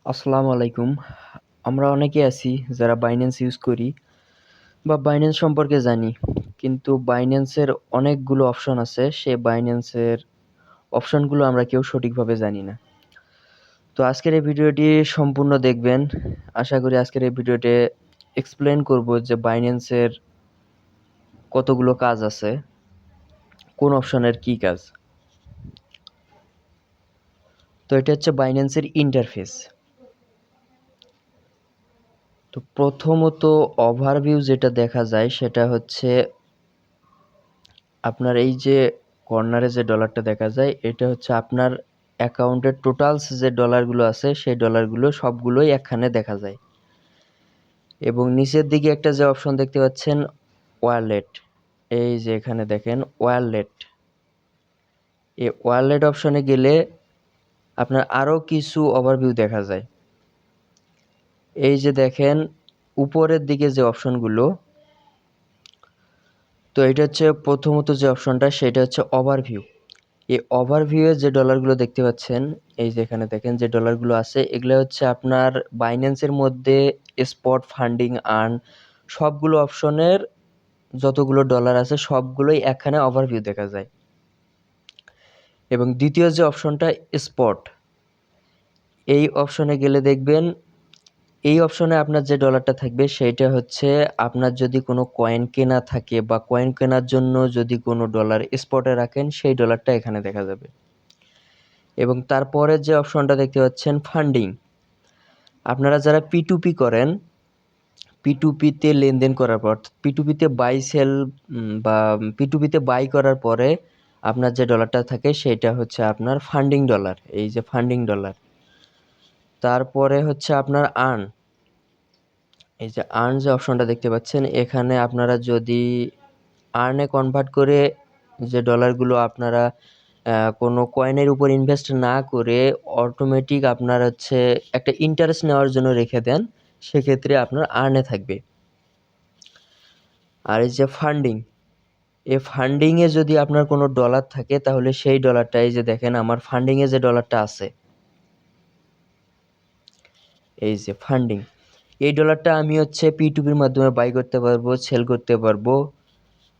আসসালামু আলাইকুম। আমরা অনেকে আছি যারা বাইন্যান্স ইউজ করি বা বাইন্যান্স সম্পর্কে জানি। কিন্তু বাইন্যান্সের অনেকগুলো অপশন আছে, সেই বাইন্যান্সের অপশনগুলো আমরা কেউ সঠিকভাবে জানি না। তো আজকের এই ভিডিওটি সম্পূর্ণ দেখবেন। আশা করি আজকের এই ভিডিওতে এক্সপ্লেন করব যে বাইন্যান্সের কতগুলো কাজ আছে, কোন অপশনের কি কাজ। তো এটা হচ্ছে বাইন্যান্সের ইন্টারফেস। তো প্রথমত ওভারভিউ যেটা দেখা যায় সেটা হচ্ছে আপনার এই যে কর্নারে যে ডলারটা দেখা যায়, এটা হচ্ছে আপনার অ্যাকাউন্টের টোটালস যে ডলারগুলো আছে সেই ডলারগুলো সবগুলোই একখানে দেখা যায়। এবং নিচের দিকে একটা যে অপশন দেখতে পাচ্ছেন ওয়ালেট, এই যে এখানে দেখেন ওয়ালেট, এই ওয়ালেট অপশনে গেলে আপনার আরও কিছু ওভারভিউ দেখা যায়। এই যে দেখেন উপরের দিকে যে অপশনগুলো, তো এটা হচ্ছে প্রথমত যে অপশনটা সেটা হচ্ছে ওভারভিউ। এই ওভারভিউয়ে যে ডলারগুলো দেখতে পাচ্ছেন, এই যে এখানে দেখেন যে ডলারগুলো আছে, এগুলো হচ্ছে আপনার বাইন্যান্সের মধ্যে স্পট ফান্ডিং আর্ন সবগুলো অপশনের যতগুলো ডলার আছে সবগুলোই একখানে ওভারভিউ দেখা যায়। এবং দ্বিতীয় যে অপশনটা স্পট, এই অপশনে গেলে দেখবেন এই অপশনে আপনার যে ডলারটা থাকবে সেইটা হচ্ছে আপনার যদি কোনো কয়েন কেনা থাকে বা কয়েন কেনার জন্য যদি কোনো ডলার স্পটে রাখেন সেই ডলারটা এখানে দেখা যাবে। এবং তারপরে যে অপশনটা দেখতে পাচ্ছেন ফান্ডিং, আপনারা যারা P2P করেন, P2P-তে লেনদেন করার পর P2P-তে বাই সেল বা P2P-তে বাই করার পরে আপনার যে ডলারটা থাকে সেটা হচ্ছে আপনার ফান্ডিং ডলার, এই যে ফান্ডিং ডলার। তারপরে হচ্ছে আপনার আর্ন, এই যে আর্ন যে অপশনটা দেখতে পাচ্ছেন, এখানে আপনারা যদি আর্নে কনভার্ট করে যে ডলারগুলো আপনারা কোনো কয়েনের উপর ইনভেস্ট না করে অটোমেটিক আপনার হচ্ছে একটা ইন্টারেস্ট নেওয়ার জন্য রেখে দেন, সেক্ষেত্রে আপনার আর্নে থাকবে। আর এই যে ফান্ডিং, এই ফান্ডিংয়ে যদি আপনার কোনো ডলার থাকে তাহলে সেই ডলারটা, এই যে দেখেন আমার ফান্ডিংয়ে যে ডলারটা আছে, এই যে ফান্ডিং, এই ডলারটা আমি হচ্ছে P2P-র মাধ্যমে বাই করতে পারবো, সেল করতে পারবো।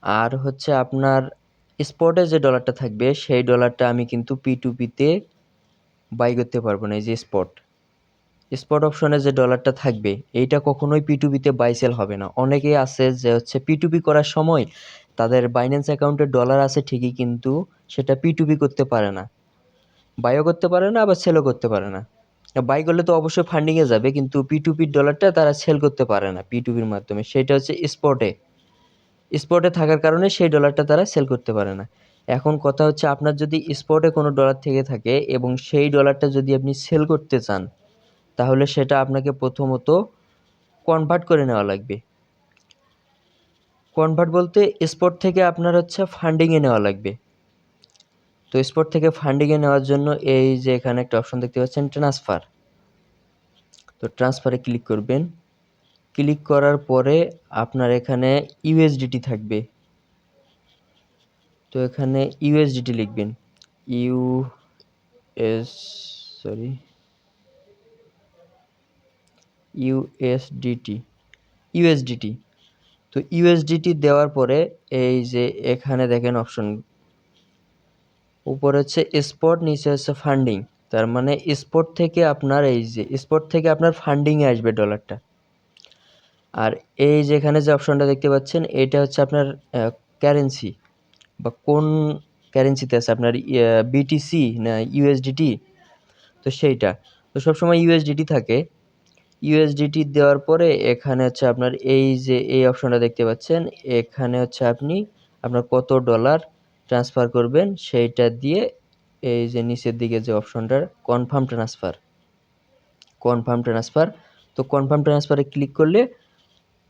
আর হচ্ছে আপনার স্পটে যে ডলারটা থাকবে সেই ডলারটা আমি কিন্তু P2P-তে বাই করতে পারবো না। এই যে স্পট অপশনে যে ডলারটা থাকবে এইটা কখনোই P2P-তে বাই সেল হবে না। অনেকেই আছে যে হচ্ছে P2P করার সময় তাদের বাইন্যান্স অ্যাকাউন্টে ডলার আছে ঠিকই, কিন্তু সেটা P2P করতে পারে না, বাইও করতে পারে না, আবার সেলও করতে পারে না। বাই করলে তো অবশ্যই ফান্ডিংয়ে যাবে, কিন্তু P2P-র ডলারটা তারা সেল করতে পারে না P2P-র মাধ্যমে, সেটা হচ্ছে স্পটে থাকার কারণে সেই ডলারটা তারা সেল করতে পারে না। এখন কথা হচ্ছে আপনার যদি স্পটে কোনো ডলার থেকে থাকে এবং সেই ডলারটা যদি আপনি সেল করতে চান, তাহলে সেটা আপনাকে প্রথমত কনভার্ট করে নেওয়া লাগবে। কনভার্ট বলতে স্পট থেকে আপনার হচ্ছে ফান্ডিংয়ে নেওয়া লাগবে। তো স্পট থেকে ফান্ডিংয়ে নেওয়ার জন্য এই যে এখানে একটা অপশন দেখতে পাচ্ছেন ট্রান্সফার, তো ট্রান্সফারে ক্লিক করবেন। ক্লিক করার পরে আপনার এখানে ইউএসডিটি থাকবে, তো এখানে ইউএসডিটি লিখবেন, ইউএস সরি ইউএসডিটি ইউএসডিটি। তো ইউএসডিটি দেওয়ার পরে এই যে এখানে দেখেন অপশন, উপরে হচ্ছে স্পট, নিচে হচ্ছে ফান্ডিং। তার মানে স্পট থেকে আপনার, এই যে স্পট থেকে আপনার ফান্ডিংয়ে আসবে ডলারটা। আর এই যে এখানে যে অপশনটা দেখতে পাচ্ছেন এটা হচ্ছে আপনার কারেন্সি বা কোন কারেন্সিতে আছে আপনার, বিটিসি না ইউএসডিটি, তো সেইটা। তো সবসময় ইউএসডিটি থাকে। ইউএসডিটি দেওয়ার পরে এখানে হচ্ছে আপনার এই যে এই অপশনটা দেখতে পাচ্ছেন, এখানে হচ্ছে আপনি আপনার কত ডলার ট্রান্সফার করবেন সেইটা দিয়ে এই যে নিচের দিকে যে অপশনটা কনফার্ম ট্রান্সফার, তো কনফার্ম ট্রান্সফারে ক্লিক করলে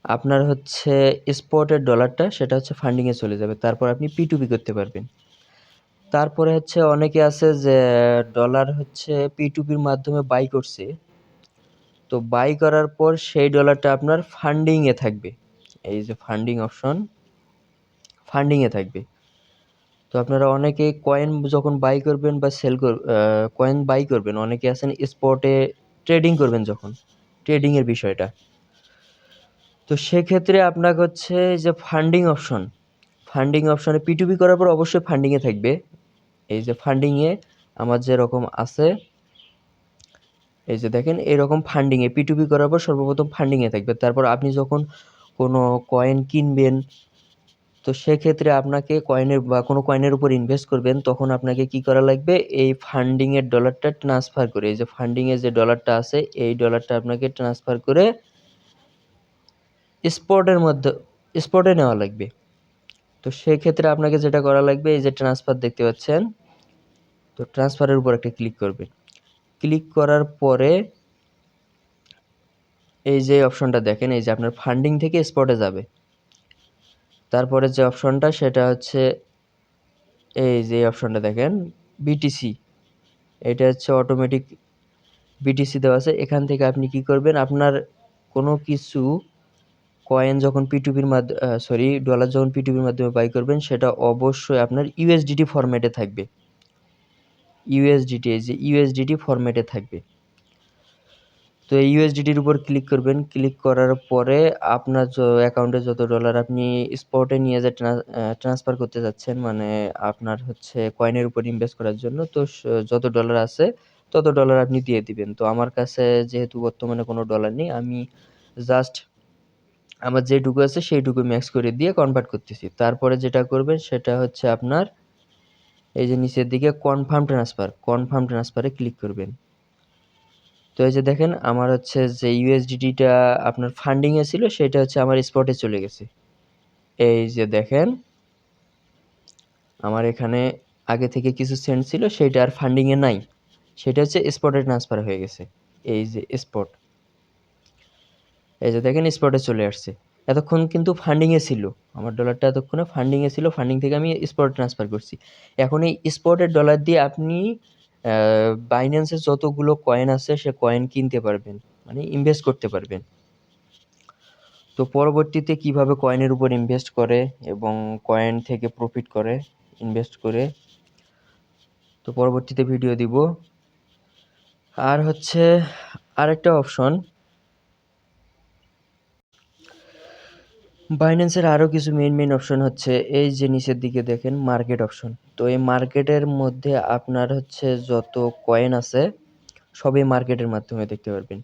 আপনার হচ্ছে স্পটের ডলারটা সেটা হচ্ছে ফান্ডিংয়ে চলে যাবে, তারপর আপনি P2P করতে পারবেন। তারপরে হচ্ছে অনেকে আছে যে ডলার হচ্ছে P2P-র মাধ্যমে বাই করছে, তো বাই করার পর সেই ডলারটা আপনার ফান্ডিংয়ে থাকবে, এই যে ফান্ডিং অপশন, ফান্ডিংয়ে থাকবে। তো আপনারা অনেকেই কয়েন যখন বাই করবেন বা কয়েন বাই করবেন, অনেকে আছেন স্পটে ট্রেডিং করবেন যখন, ট্রেডিংয়ের বিষয়টা। তো সেক্ষেত্রে আপনাকে হচ্ছে যে ফান্ডিং অপশনে P2P করার পর অবশ্যই ফান্ডিংয়ে থাকবে। এই যে ফান্ডিংয়ে আমার যেরকম আছে, এই যে দেখেন এরকম ফান্ডিংয়ে P2P করার পর সর্বপ্রথম ফান্ডিংয়ে থাকবে। তারপর আপনি যখন কোনো কয়েন কিনবেন, তো সেক্ষেত্রে আপনাকে কোনো কয়েনের উপর ইনভেস্ট করবেন, তখন আপনাকে কি করা লাগবে, এই ফান্ডিংয়ের ডলারটা ট্রান্সফার করে, এই যে ফান্ডিংয়ে যে ডলারটা আছে এই ডলারটা আপনাকে ট্রান্সফার করে স্পটে নেওয়া লাগবে। তো সেক্ষেত্রে আপনাকে যেটা করা লাগবে, এই যে ট্রান্সফার দেখতে পাচ্ছেন, তো ট্রান্সফারের উপর একটা ক্লিক করবেন। ক্লিক করার পরে এই যে অপশনটা দেখেন, এই যে আপনার ফান্ডিং থেকে স্পটে যাবে। তারপরে যে অপশনটা সেটা হচ্ছে এই যে অপশনটা দেখেন, বিটিসি, এটা হচ্ছে অটোমেটিক বিটিসি দেওয়া আছে। এখান থেকে আপনি কি করবেন, আপনার কোনো কিছু কয়েন যখন ডলার যখন P2Pর মাধ্যমে বাই করবেন, সেটা অবশ্যই আপনার ইউএসডিটি ফরম্যাটে থাকবে। এই যে ইউএসডিটি ফরম্যাটে থাকবে। তো এই ইউএসডিটির উপর ক্লিক করবেন। ক্লিক করার পরে আপনার অ্যাকাউন্টে যত ডলার আপনি স্পটে নিয়ে যে ট্রান্সফার করতে যাচ্ছেন, মানে আপনার হচ্ছে কয়েনের উপর ইনভেস্ট করার জন্য, তো যত ডলার আছে তত ডলার আপনি দিয়ে দিবেন। তো আমার কাছে যেহেতু বর্তমানে কোনো ডলার নেই, আমি জাস্ট আমার যেটুকু আছে সেইটুকু ম্যাক্স করে দিয়ে কনভার্ট করতেছি। তারপরে যেটা করবেন সেটা হচ্ছে আপনার এই যে নিচের দিকে কনফার্ম ট্রান্সফারে ক্লিক করবেন। তো এই যে দেখেন আমার হচ্ছে যে ইউএসডিটিটা আপনার ফান্ডিংয়ে ছিল, সেটা হচ্ছে আমার স্পটে চলে গেছে। এই যে দেখেন আমার এখানে আগে থেকে কিছু সেন্ট ছিল, সেটা আর ফান্ডিংয়ে নাই, সেটা হচ্ছে স্পটে ট্রান্সফার হয়ে গেছে। এই যে স্পট, এই যে দেখেন স্পটে চলে আসছে। এতক্ষণ কিন্তু ফান্ডিংয়ে ছিল, আমার ডলারটা এতক্ষণে ফান্ডিংয়ে ছিল, ফান্ডিং থেকে আমি স্পটে ট্রান্সফার করছি। এখন এই স্পটের ডলার দিয়ে আপনি বাইন্যান্সের যতগুলো কয়েন আছে সে কয়েন কিনতে পারবেন, মানে ইনভেস্ট করতে পারবেন। তো পরবর্তীতে কিভাবে কয়েনের উপর ইনভেস্ট করে এবং কয়েন থেকে প্রফিট করে ইনভেস্ট করে, তো পরবর্তীতে ভিডিও দিব। আর হচ্ছে আরেকটা অপশন, বাইন্যান্সের আরও কিছু মেইন অপশন হচ্ছে এই যে নিচের দিকে দেখেন মার্কেট অপশন। তো এই মার্কেটের মধ্যে আপনার হচ্ছে যত কয়েন আছে সবই মার্কেটের মাধ্যমে দেখতে পারবেন।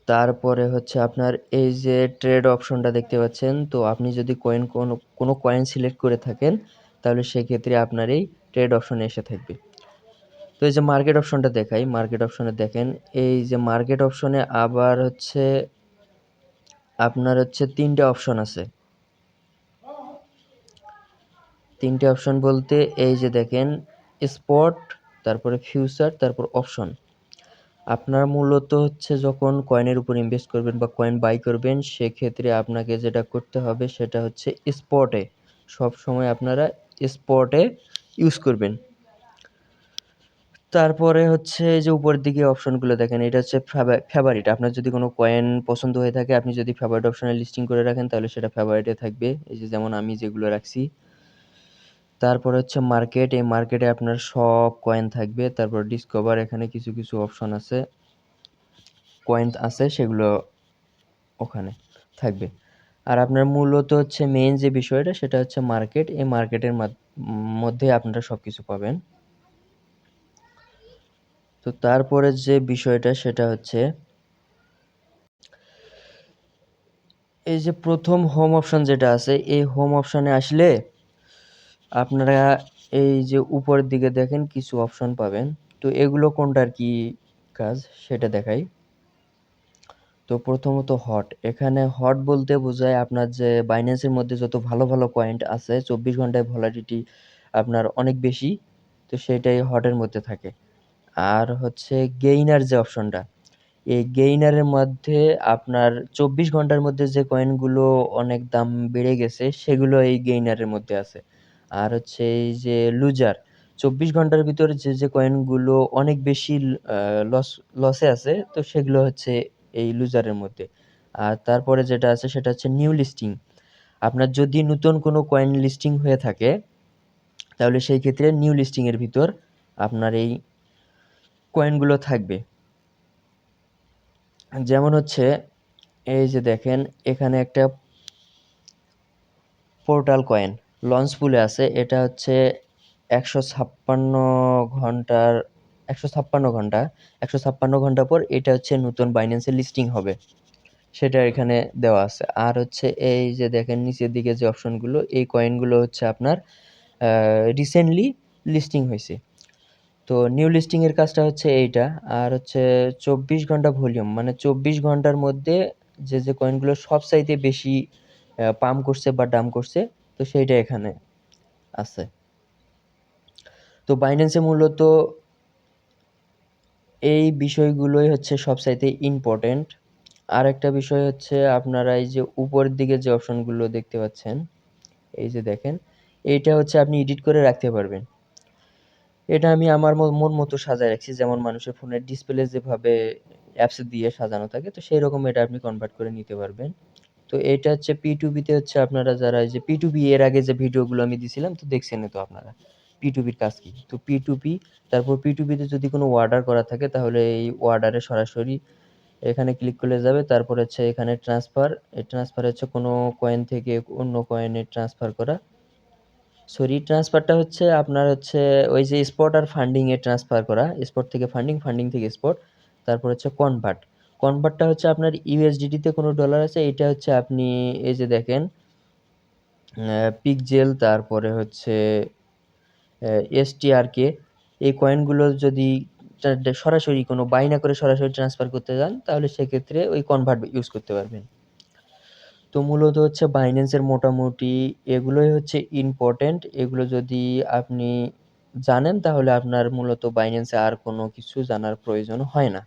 তারপরে হচ্ছে আপনার এই যে ট্রেড অপশনটা দেখতে পাচ্ছেন, তো আপনি যদি কোনো কয়েন সিলেক্ট করে থাকেন, তাহলে সেক্ষেত্রে আপনার এই ট্রেড অপশনে এসে থাকবে। তো এই যে মার্কেট অপশনটা দেখাই, মার্কেট অপশনে দেখেন এই যে মার্কেট অপশনে আবার হচ্ছে আপনার হচ্ছে তিনটে অপশন আছে। তিনটে অপশন বলতে এই যে দেখেন স্পট, তারপরে ফিউচার, তারপর অপশন। আপনার মূলত হচ্ছে যখন কয়েনের উপর ইনভেস্ট করবেন বা কয়েন বাই করবেন, সেক্ষেত্রে আপনাকে যেটা করতে হবে সেটা হচ্ছে স্পটে, সব সময় আপনারা স্পটে ইউজ করবেন। তারপরে হচ্ছে যে উপরের দিকে অপশনগুলো দেখেন, এটা হচ্ছে ফেভারিট। আপনার যদি কোনো কয়েন পছন্দ হয়ে থাকে, আপনি যদি ফেভারিট অপশনে লিস্টিং করে রাখেন, তাহলে সেটা ফেভারিটে থাকবে, এই যে যেমন আমি যেগুলো রাখছি। তারপর হচ্ছে মার্কেট, এই মার্কেটে আপনার সব কয়েন থাকবে। তারপর ডিসকভার, এখানে কিছু অপশন আছে, কয়েন আছে, সেগুলো ওখানে থাকবে। আর আপনার মূলত হচ্ছে মেইন যে বিষয়টা সেটা হচ্ছে মার্কেট, এই মার্কেটের মধ্যে আপনারা সবকিছু পাবেন। তো তারপরে যে বিষয়টা সেটা হচ্ছে এই যে প্রথম হোম অপশন যেটা আছে, এই হোম অপশনে আসলে আপনারা এই যে উপরের দিকে দেখেন কিছু অপশন পাবেন। তো এগুলো কোনটার কি কাজ সেটা দেখাই। তো প্রথমত এখানে হট বলতে বোঝায় আপনার যে বাইন্যান্সের মধ্যে যত ভালো কয়েন আছে 24 ঘন্টায় ভ্যালিডিটি আপনার অনেক বেশি, তো সেটাই হটের মধ্যে থাকে। আর হচ্ছে গেইনার যে অপশনটা, এই গেইনারের মধ্যে আপনার 24 ঘন্টার মধ্যে যে কয়েনগুলো অনেক দাম বেড়ে গেছে সেগুলো এই গেইনারের মধ্যে আছে। আর হচ্ছে এই যে লুজার, 24 ঘন্টার ভিতরে যে কয়েনগুলো অনেক বেশি লসে আছে, তো সেগুলো হচ্ছে এই লুজারের মধ্যে। আর তারপরে যেটা আছে সেটা হচ্ছে নিউ লিস্টিং। আপনার যদি নতুন কোনো কয়েন লিস্টিং হয়ে থাকে, তাহলে সেই ক্ষেত্রে নিউ লিস্টিং এর ভিতর আপনার এই কয়েনগুলো থাকবে। যেমন হচ্ছে এই যে দেখেন এখানে একটা পোর্টাল কয়েন লঞ্চ পুলে আছে। এটা হচ্ছে ১৫৬ ঘন্টার ১৫৬ ঘন্টা ১৫৬ ঘন্টা পর এটা হচ্ছে নতুন বাইন্যান্সে লিস্টিং হবে। সেটা এখানে দেওয়া আছে। আর হচ্ছে এই যে দেখেন নিচের দিকে যে অপশনগুলো, এই কয়েনগুলো হচ্ছে আপনার রিসেন্টলি লিস্টিং হইছে। তো নিউ লিস্টিং এর কাজটা হচ্ছে এইটা। আর হচ্ছে ২৪ ঘন্টা ভলিউম মানে ২৪ ঘন্টার মধ্যে যে কয়েনগুলো সবচাইতে বেশি পাম্প করছে বা ডাম্প করছে, তো সেইটা এখানে আছে। তো বাইন্যান্সে মূলত এই বিষয়গুলোই হচ্ছে সবচাইতে ইম্পর্টেন্ট। আরেকটা বিষয় হচ্ছে আপনারা এই যে উপরের দিকে যে অপশনগুলো দেখতে পাচ্ছেন, এই যে দেখেন, এইটা হচ্ছে আপনি এডিট করে রাখতে পারবেন। এটা আমি আমার মন মতো সাজায় রাখছি। যেমন মানুষের ফোনের ডিসপ্লে যেভাবে অ্যাপস দিয়ে সাজানো থাকে, তো সেইরকম এটা আপনি কনভার্ট করে নিতে পারবেন। তো এটা হচ্ছে P2P তে হচ্ছে আপনারা যারা এই যে P2P এর আগে যে ভিডিওগুলো আমি দিছিলাম তো দেখছেনই তো আপনারা। P2P র কাজ কি? তো P2P তারপর P2P তে যদি কোনো অর্ডার করা থাকে তাহলে এই অর্ডারে সরাসরি এখানে ক্লিক করলে যাবে। তারপর হচ্ছে এখানে ট্রান্সফার, এই ট্রান্সফার হচ্ছে কোনো কয়েন থেকে অন্য কয়েনে ট্রান্সফার করা। সরি, ট্রান্সফারটা হচ্ছে আপনার হচ্ছে ওই যে spot R funding a transfer করা। স্পট থেকে ফান্ডিং, ফান্ডিং থেকে স্পট। তারপর হচ্ছে কনভার্ট। কনভার্টটা হচ্ছে আপনার ইউএসডিটি তে কোনো ডলার আছে, এটা হচ্ছে আপনি এই যে দেখেন পিকজেল তারপরে হচ্ছে এসটিআরকে, এই কয়েনগুলো যদি সরাসরি কোনো বাই না করে সরাসরি ট্রান্সফার করতে যান তাহলে সেক্ষেত্রে ওই কনভার্ট ইউজ করতে পারবেন। তো মূলত হচ্ছে বাইন্যান্সের মোটামুটি এগুলোই হচ্ছে ইম্পর্টেন্ট। এগুলো যদি আপনি জানেন তাহলে আপনার মূলত বাইন্যান্সে আর কোনো কিছু জানার প্রয়োজন হয় না।